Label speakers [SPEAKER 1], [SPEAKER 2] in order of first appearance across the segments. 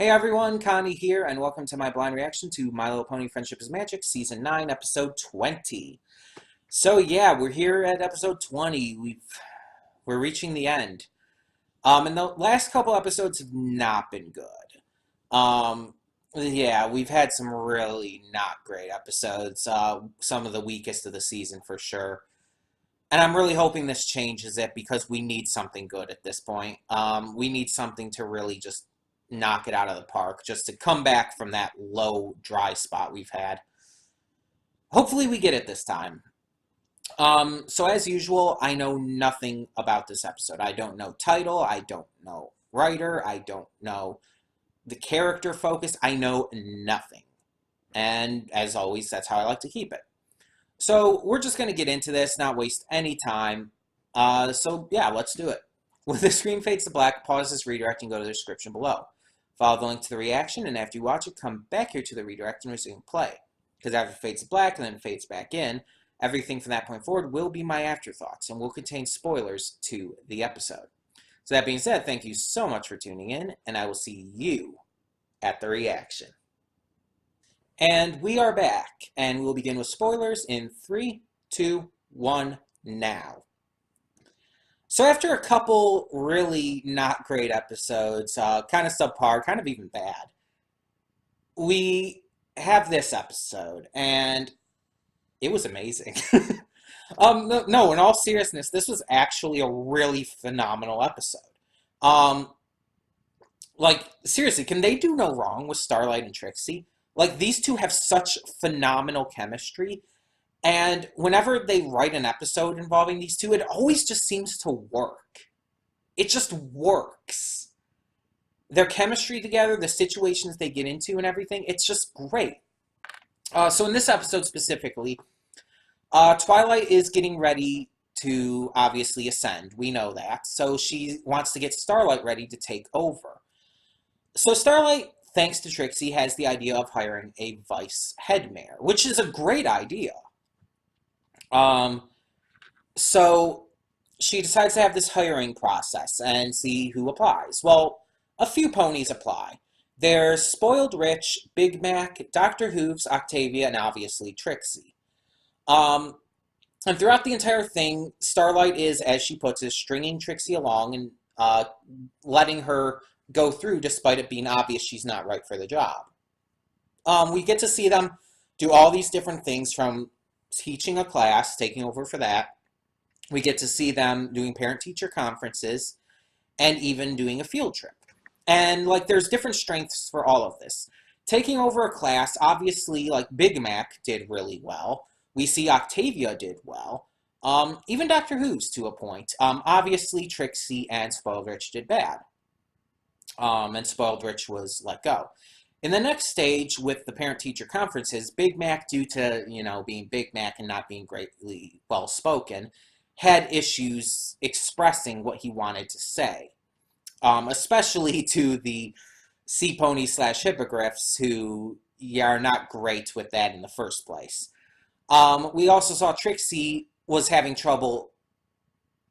[SPEAKER 1] Hey everyone, Connie here, and welcome to my blind reaction to My Little Pony Friendship is Magic, Season 9, Episode 20. So yeah, we're here at Episode 20. We're reaching the end. And the last couple episodes have not been good. Yeah, we've had some really not great episodes. Some of the weakest of the season for sure. And I'm really hoping this changes it because we need something good at this point. We need something to really just knock it out of the park, just to come back from that low, dry spot we've had. Hopefully we get it this time. So as usual, I know nothing about this episode. I don't know title, I don't know writer, I don't know the character focus, I know nothing. And as always, that's how I like to keep it. So we're just going to get into this, not waste any time. So yeah, let's do it. When the screen fades to black, pause this redirect and go to the description below. Follow the link to the reaction, and after you watch it, come back here to the redirect and resume play. Because after it fades to black and then fades back in, everything from that point forward will be my afterthoughts and will contain spoilers to the episode. So that being said, thank you so much for tuning in, and I will see you at the reaction. And we are back, and we'll begin with spoilers in 3, 2, 1, now. So after a couple really not great episodes, kind of subpar, kind of even bad, we have this episode, and it was amazing. No, in all seriousness, this was actually a really phenomenal episode. Seriously, can they do no wrong with Starlight and Trixie? Like, these two have such phenomenal chemistry, and whenever they write an episode involving these two, it always just seems to work. It just works. Their chemistry together, the situations they get into and everything, it's just great. So in this episode specifically, Twilight is getting ready to obviously ascend. We know that. So she wants to get Starlight ready to take over. So Starlight, thanks to Trixie, has the idea of hiring a vice head mayor, which is a great idea. So she decides to have this hiring process and see who applies. Well, a few ponies apply. There's Spoiled Rich, Big Mac, Dr. Hooves, Octavia, and obviously Trixie. And throughout the entire thing, Starlight is, as she puts it, stringing Trixie along and letting her go through despite it being obvious she's not right for the job. We get to see them do all these different things, from teaching a class, taking over for that. We get to see them doing parent-teacher conferences and even doing a field trip. And, there's different strengths for all of this. Taking over a class, obviously, Big Mac did really well. We see Octavia did well. Even Dr. Hooves, to a point. Obviously, Trixie and Spoiled Rich did bad. And Spoiled Rich was let go. In the next stage, with the parent-teacher conferences, Big Mac, due to, being Big Mac and not being greatly well-spoken, had issues expressing what he wanted to say. Especially to the sea ponies / hippogriffs, who are not great with that in the first place. We also saw Trixie was having trouble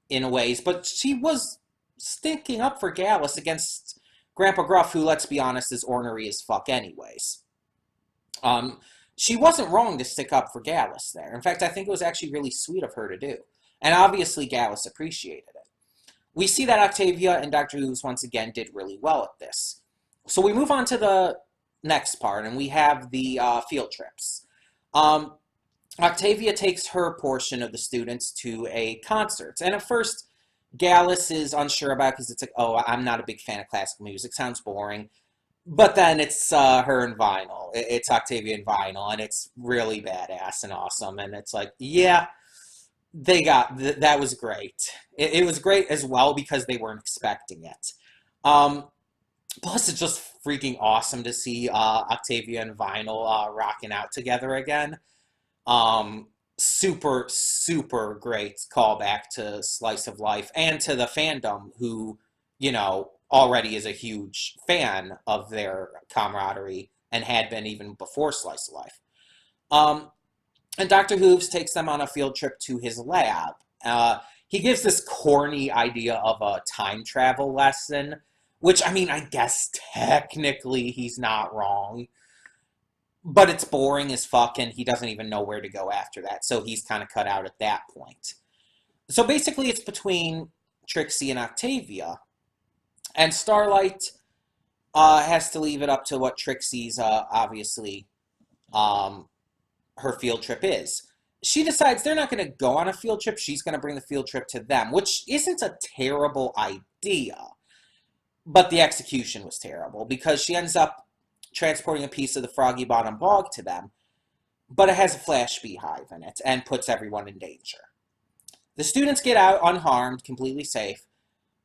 [SPEAKER 1] in ways, but she was sticking up for Gallus against Grandpa Gruff, who, let's be honest, is ornery as fuck anyways. She wasn't wrong to stick up for Gallus there. In fact, I think it was actually really sweet of her to do. And obviously Gallus appreciated it. We see that Octavia and Dr. Hooves once again did really well at this. So we move on to the next part, and we have the field trips. Octavia takes her portion of the students to a concert. And at first, Gallus is unsure about it because it's like, oh, I'm not a big fan of classical music. Sounds boring. But then it's her and Vinyl. It's Octavia and Vinyl, and it's really badass and awesome. And it's like, yeah, that was great. It was great as well because they weren't expecting it. Plus, it's just freaking awesome to see Octavia and Vinyl rocking out together again. Super, super great callback to Slice of Life and to the fandom who, already is a huge fan of their camaraderie and had been even before Slice of Life. And Dr. Hooves takes them on a field trip to his lab. He gives this corny idea of a time travel lesson, Which, I mean, I guess technically he's not wrong, but it's boring as fuck, and he doesn't even know where to go after that, so he's kind of cut out at that point. So basically, it's between Trixie and Octavia, and Starlight has to leave it up to what Trixie's obviously um, her field trip is. She decides they're not going to go on a field trip. She's going to bring the field trip to them, which isn't a terrible idea. But the execution was terrible because she ends up transporting a piece of the Froggy Bottom Bog to them, but it has a flash beehive in it and puts everyone in danger. The students get out unharmed, completely safe,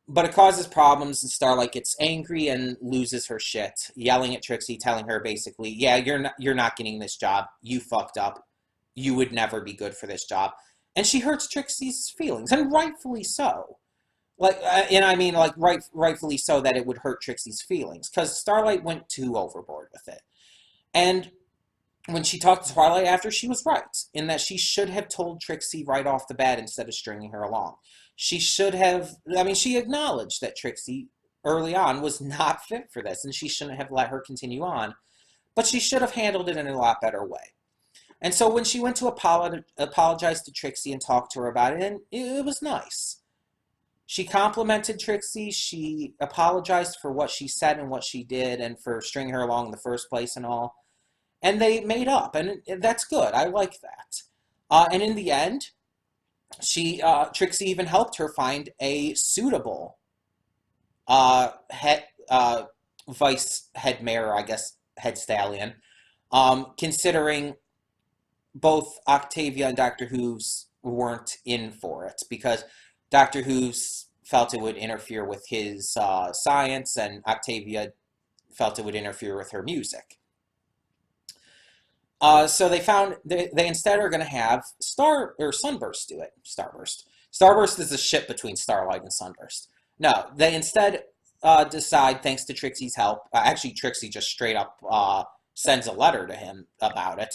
[SPEAKER 1] but it causes problems, and Starlight gets angry and loses her shit, yelling at Trixie, telling her basically, yeah, you're not getting this job. You fucked up. You would never be good for this job. And she hurts Trixie's feelings, and rightfully so. And I mean, rightfully so that it would hurt Trixie's feelings, because Starlight went too overboard with it. And when she talked to Twilight after, she was right, in that she should have told Trixie right off the bat instead of stringing her along. She should have, I mean, she acknowledged that Trixie early on was not fit for this, and she shouldn't have let her continue on, but she should have handled it in a lot better way. And so when she went to apologize to Trixie and talk to her about it, and it was nice. She complimented Trixie. She apologized for what she said and what she did and for stringing her along in the first place and all. And they made up, and that's good. I like that. And in the end, Trixie even helped her find a suitable head vice head mare, I guess, head stallion, considering both Octavia and Dr. Hooves weren't in for it, because Dr. Hooves felt it would interfere with his science, and Octavia felt it would interfere with her music. So they instead are going to have Sunburst do it. Starburst is a ship between Starlight and Sunburst. No, they instead decide, thanks to Trixie's help, actually Trixie just straight up sends a letter to him about it,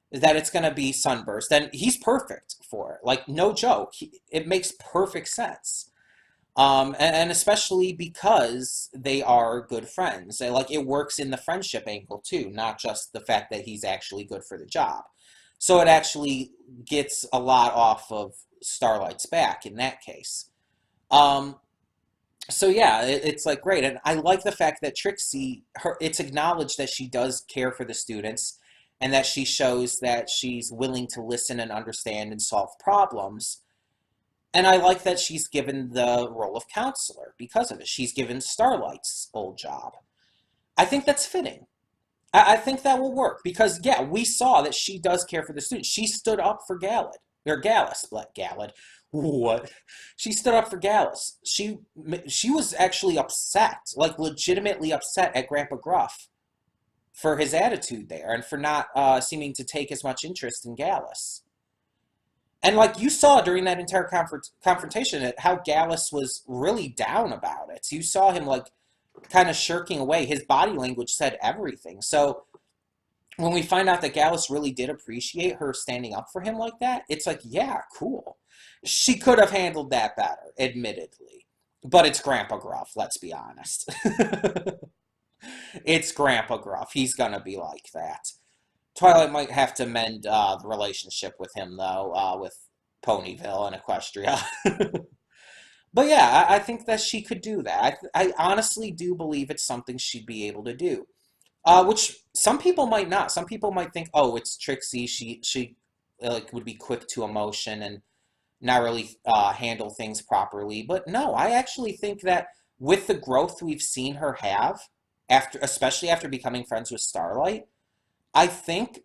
[SPEAKER 1] that it's going to be Sunburst. And he's perfect for it. Like, no joke. It makes perfect sense. And especially because they are good friends. Like, it works in the friendship angle too, not just the fact that he's actually good for the job. So it actually gets a lot off of Starlight's back in that case. So yeah, it's like great. And I like the fact that Trixie, it's acknowledged that she does care for the students, and that she shows that she's willing to listen and understand and solve problems. And I like that she's given the role of counselor because of it. She's given Starlight's old job. I think that's fitting. I think that will work because, yeah, we saw that she does care for the students. She stood up for Gallus. What? She stood up for Gallus. She was actually upset, like legitimately upset at Grandpa Gruff for his attitude there and for not seeming to take as much interest in Gallus. And like you saw during that entire confrontation, how Gallus was really down about it. You saw him like kind of shirking away. His body language said everything. So when we find out that Gallus really did appreciate her standing up for him like that, it's like, yeah, cool. She could have handled that better, admittedly. But it's Grandpa Gruff, let's be honest. It's Grandpa Gruff. He's gonna be like that. Twilight might have to mend the relationship with him, though, with Ponyville and Equestria. But yeah, I think that she could do that. I honestly do believe it's something she'd be able to do. Which some people might not. Some people might think, oh, it's Trixie. She like would be quick to emotion and not really handle things properly. But no, I actually think that with the growth we've seen her have, especially after becoming friends with Starlight, I think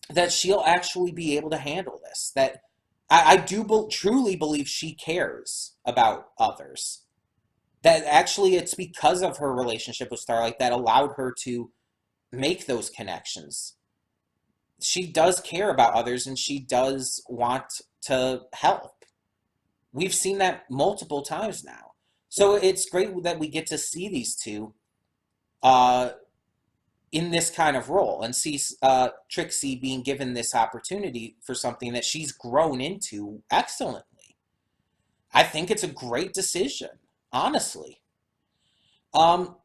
[SPEAKER 1] that she'll actually be able to handle this. That I do truly believe she cares about others. That actually it's because of her relationship with Starlight that allowed her to make those connections. She does care about others and she does want to help. We've seen that multiple times now. So it's great that we get to see these two in this kind of role and see Trixie being given this opportunity for something that she's grown into excellently. I think it's a great decision, honestly. Um,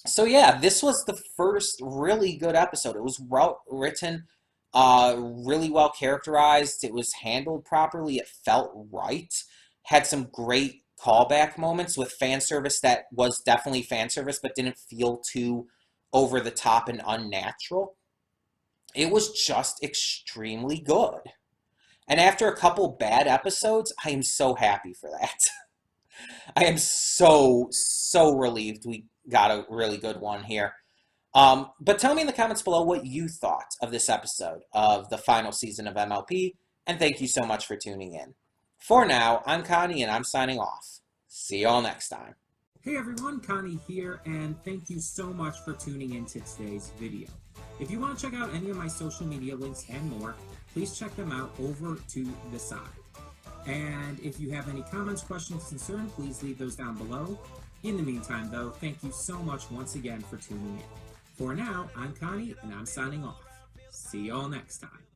[SPEAKER 1] so yeah, this was the first really good episode. It was well written, really well characterized. It was handled properly. It felt right. Had some great callback moments with fan service that was definitely fan service, but didn't feel too over the top and unnatural. It was just extremely good. And after a couple bad episodes, I am so happy for that. I am so relieved we got a really good one here. But tell me in the comments below what you thought of this episode of the final season of MLP, and thank you so much for tuning in. For now, I'm Connie, and I'm signing off. See you all next time.
[SPEAKER 2] Hey everyone, Connie here, and thank you so much for tuning in to today's video. If you want to check out any of my social media links and more, please check them out over to the side. And if you have any comments, questions, concerns, please leave those down below. In the meantime, though, thank you so much once again for tuning in. For now, I'm Connie, and I'm signing off. See y'all next time.